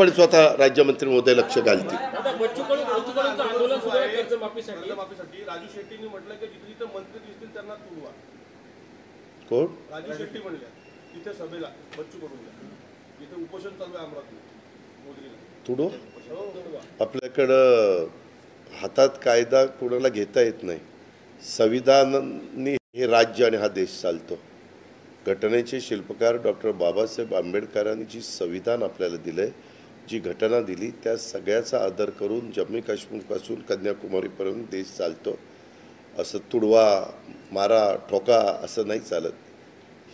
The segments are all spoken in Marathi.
पण स्वतः राज्यमंत्री महोदय लक्ष घालतील. राजू शेट्टींनी म्हटलं की जिथे जिथे मंत्री दिसतील त्यांना तुडवा. कोण? राजू शेट्टी म्हणले तिथे सभेला बच्चू कडूला जिथे उपोषण चालू आहे अमरावतीला तुडो. आपल्याकडं हातात कायदा कोणाला घेता येत नाही. संविधानाने हे राज्य आणि हा देश चालतो. घटनेचे शिल्पकार डॉक्टर बाबासाहेब आंबेडकरांनी जी संविधान आपल्याला दिलं आहे, जी घटना दिली, त्या सगळ्याचा आदर करून जम्मू काश्मीरपासून कन्याकुमारीपर्यंत देश चालतो. असं तुडवा मारा ठोका असं नाही चालत.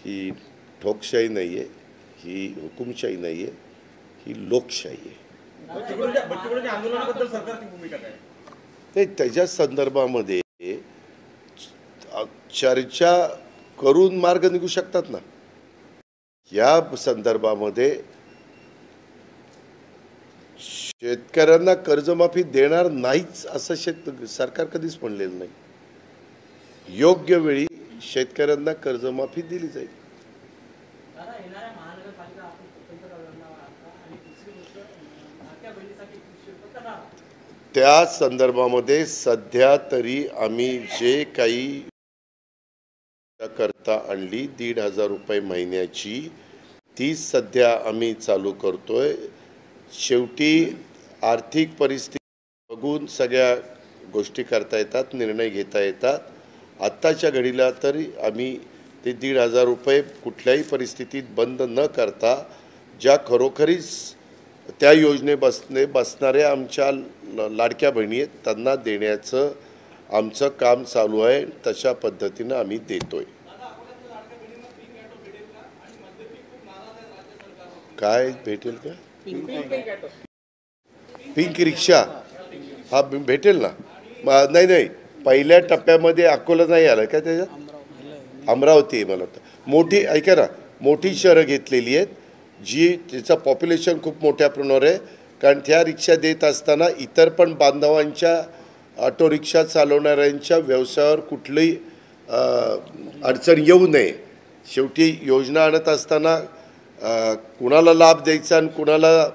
ही ठोकशाही नाही आहे, ही हुकुमशाही नाही आहे, ही लोकशाही आहे. नाही, त्याच्या संदर्भामध्ये चर्चा करून मार्ग निघू शकतात ना. या संदर्भामध्ये शेतकऱ्यांना कर्जमाफी देणार नाहीच असं सरकार कधीच म्हणलेलं नाही. योग्य वेळी शेतकऱ्यांना कर्जमाफी दिली जाईल. त्या संदर्भामध्ये सध्या तरी आम्ही जे काही करता आणली 1,500 रुपये महिन्याची, ती सध्या आम्ही चालू करतोय. शेवटी आर्थिक परिस्थिती बघून सगळ्या गोष्टी करता येतात, निर्णय घेता येतात. आत्ताच्या घडीला तरी आम्ही ते 1,500 रुपये कुठल्याही परिस्थितीत बंद न करता ज्या खरोखरीच त्या बसणाऱ्या आमच्या लाडक्या बहिणी आहेत त्यांना देण्याचं आमचं काम चालू आहे. तशा पद्धतीनं आम्ही देतोय. काय भेटेल का? पिंक रिक्षा हा भेटेल ना. नाही, पहिल्या टप्प्यामध्ये अकोला नाही आलं का? त्याच्यात अमरावती आहे मला वाटतं. मोठी ऐका ना, मोठी शहरं घेतलेली आहेत जी त्याचं पॉप्युलेशन खूप मोठ्या प्रमाणावर आहे. कारण त्या रिक्षा देत असताना इतर पण बांधवांच्या ऑटो रिक्षा चालवणाऱ्यांच्या व्यवसायावर कुठलीही अडचण येऊ नये. शेवटी योजना आणत असताना कुणाला लाभ द्यायचा आणि कुणाला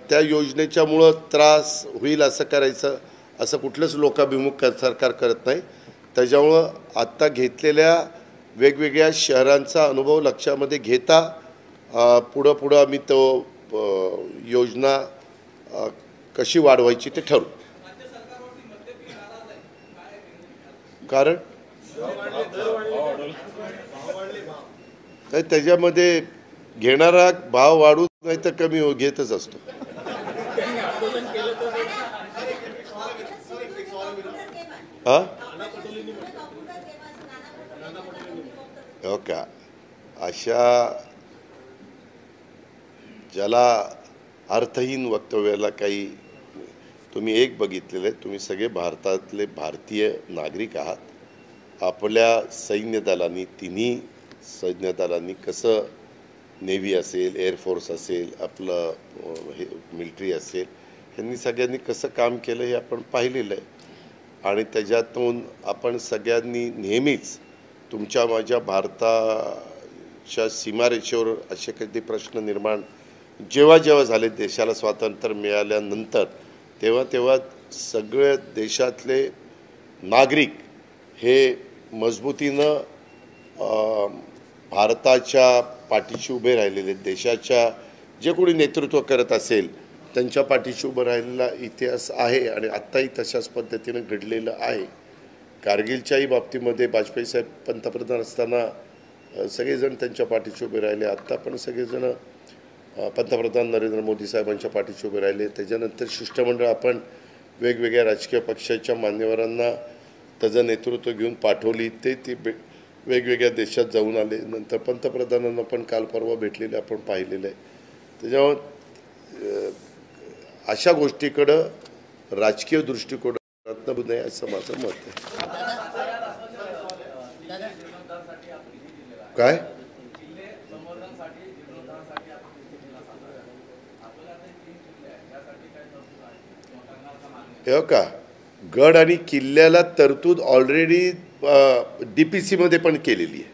त्या योजनेच्यामुळं त्रास होईल असं करायचं, असं कुठलंच लोकाभिमुख सरकार करत नाही. त्याच्यामुळं आत्ता घेतलेल्या वेगवेगळ्या शहरांचा अनुभव लक्षामध्ये घेता पुढं आम्ही तो योजना कशी वाढवायची ते ठरवू. कारण त्याच्यामध्ये घेणारा भाव वाढू नाही तर कमी घेतच असतो. हो का? अशा ज्याला अर्थहीन वक्तव्याला काही तुम्ही एक बघितलेलं आहे. तुम्ही सगळे भारतातले भारतीय नागरिक आहात. आपल्या सैन्य दलांनी, तिन्ही सैन्य दलांनी कसं, नेव्ही असेल, एअरफोर्स असेल, आपलं हे मिलिटरी असेल, ह्यांनी सगळ्यांनी कसं काम केलं हे आपण पाहिलेलं आहे. आणि त्याच्यातून आपण सगळ्यांनी नेहमीच तुमच्या माझ्या भारताच्या सीमारेषेवर असे कधी प्रश्न निर्माण जेव्हा झाले देशाला स्वातंत्र्य मिळाल्यानंतर, तेव्हा सगळे देशातले नागरिक हे मजबूतीनं भारताच्या पाठीशी उभे राहिलेले. देशाच्या जे कोणी नेतृत्व करत असेल त्यांच्या पाठीशी उभं राहिलेला इतिहास आहे आणि आत्ताही तशाच पद्धतीनं घडलेलं आहे. कारगिलच्याही बाबतीमध्ये वाजपेयी साहेब पंतप्रधान असताना सगळेजण त्यांच्या पाठीशी उभे राहिले. आत्ता पण सगळेजण पंतप्रधान नरेंद्र मोदी साहेबांच्या पाठीशी उभे राहिले. त्याच्यानंतर शिष्टमंडळ आपण वेगवेगळ्या राजकीय पक्षाच्या मान्यवरांना त्याचं नेतृत्व घेऊन पाठवली. ते वेगवेगळ्या देशात जाऊन आले. नंतर पंतप्रधानांना पण काल परवा भेटलेले आपण पाहिलेलं आहे. त्याच्यामुळे अशा गोष्टीकडं राजकीय दृष्टिकोनात न नये असं माझं मत आहे. काय हे का? गड आणि किल्ल्याला तरतूद ऑलरेडी DPC मध्ये पण केलेली आहे.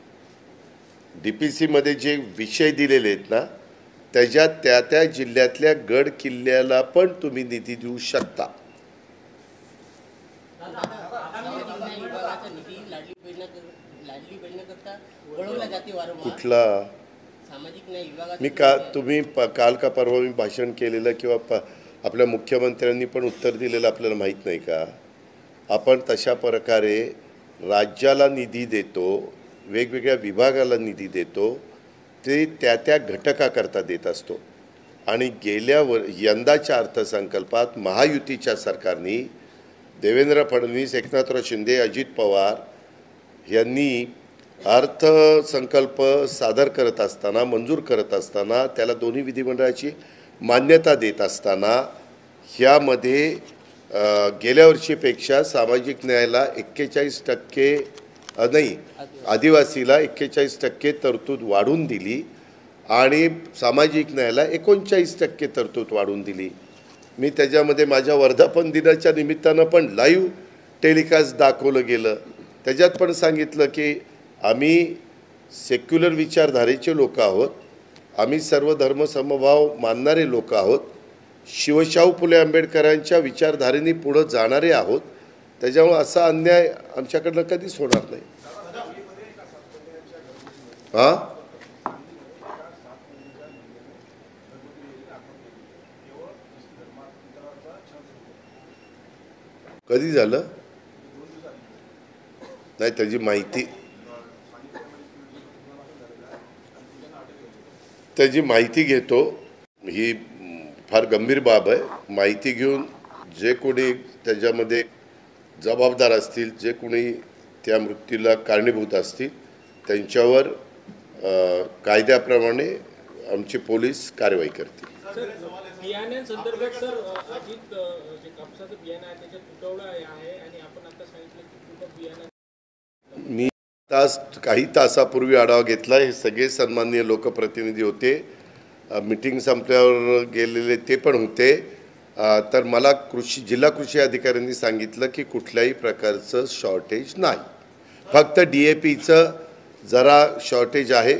DPC मध्ये जे विषय दिलेले आहेत ना, त्याच्यात त्या जिल्ह्यातल्या गड किल्ल्याला पण तुम्ही निधी देऊ शकता. कुठला मी तुम्ही काल का परवा मी भाषण केलेलं किंवा आपल्या मुख्यमंत्र्यांनी पण उत्तर दिलेलं आपल्याला माहीत नाही का? आपण तशा प्रकारे राज्याला निधी देतो, वेगवेगळ्या विभागाला निधी देतो, ते त्या घटकाकरता देत असतो. आणि यंदाच्या अर्थसंकल्पात महायुतीच्या सरकारने देवेंद्र फडणवीस, एकनाथराव शिंदे, अजित पवार यांनी अर्थसंकल्प सादर करत असताना, मंजूर करत असताना, त्याला दोन्ही विधिमंडळाची मान्यता देत असताना ह्यामध्ये गेल्या वर्षीपेक्षा सामाजिक न्यायाला 41% नाही, आदिवासीला 41% तरतूद वाढवून दिली आणि सामाजिक न्यायाला 39% तरतूद वाढवून दिली. मी त्याच्यामध्ये माझ्या वर्धापन दिनाच्या निमित्तानं पण लाईव्ह टेलिकास्ट दाखवलं गेलं. त्याच्यात पण सांगितलं की आम्ही सेक्युलर विचारधारेचे लोक आहोत, आम्ही सर्व धर्मसमभाव मानणारे लोक आहोत, शिवशाहू फुले आंबेडकरांच्या विचारधारेने पुढं जाणारे आहोत. त्याच्यामुळे असा अन्याय आमच्याकडनं कधीच होणार नाही. हां, कधी झालं नाही, त्याची माहिती घेतो. ही फार गंभीर बाब आहे. माहिती घेऊन जे कोणी त्याच्यामध्ये जबाबदार असतील, जे कोणी त्या मृत्यूला कारणीभूत असतील, त्यांच्यावर कायद्याप्रमाणे आमचे पोलीस कारवाई करतील. बियाण्यांसंदर्भात सर, अजित जे कापसाचं बियाणं आहे त्याच्यात तुटवडा आहे आणि आपण आता सांगितलं की पूर्ण बियाणं. मी काही तासापूर्वी आढावा घेतला. हे सगळे सन्माननीय लोकप्रतिनिधी होते, मीटिंग संपल्यावर गेलेले ते पण होते. तर मला जिल्हा कृषी अधिकाऱ्यांनी सांगितलं की कुठल्याही प्रकारचं शॉर्टेज नाही, फक्त DAPचं जरा शॉर्टेज आहे,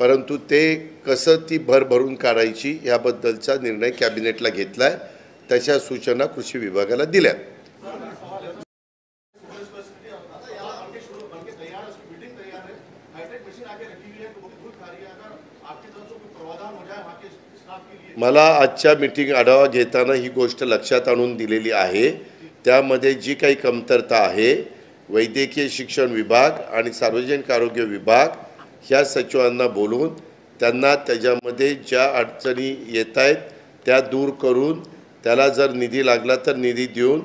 परंतु ते कसं ती भरून काढायची याबद्दलचा निर्णय कॅबिनेटला घेतला आहे. तशा सूचना कृषी विभागाला दिल्या. मला आजच्या मीटिंग आढावा घेताना ही गोष्ट लक्षात आणून दिलेली आहे. त्यामध्ये जी काही कमतरता आहे, वैद्यकीय शिक्षण विभाग आणि सार्वजनिक आरोग्य विभाग ह्या सचिवांना बोलवून त्यांना त्याच्यामध्ये ज्या अडचणी येत आहेत त्या दूर करून, त्याला जर निधी लागला तर निधी देऊन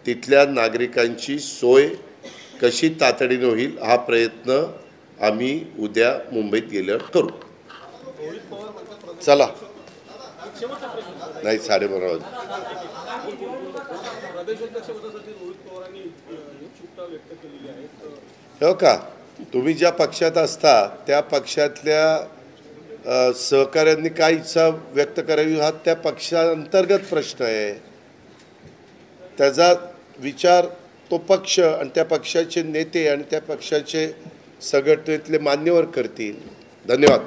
तिथल्या नागरिकांची सोय कशी तातडीने होईल हा प्रयत्न आम्ही उद्या मुंबईत गेल्यावर करू. चला, नाही 12:30 वाजता. हो का, तुम्ही ज्या पक्षात असता त्या पक्षातल्या सहकाऱ्यांनी काय इच्छा व्यक्त करावी हा त्या पक्षांतर्गत प्रश्न आहे. त्याचा विचार तो पक्ष आणि त्या पक्षाचे नेते आणि त्या पक्षाचे संघटनेतले मान्यवर करतील. धन्यवाद.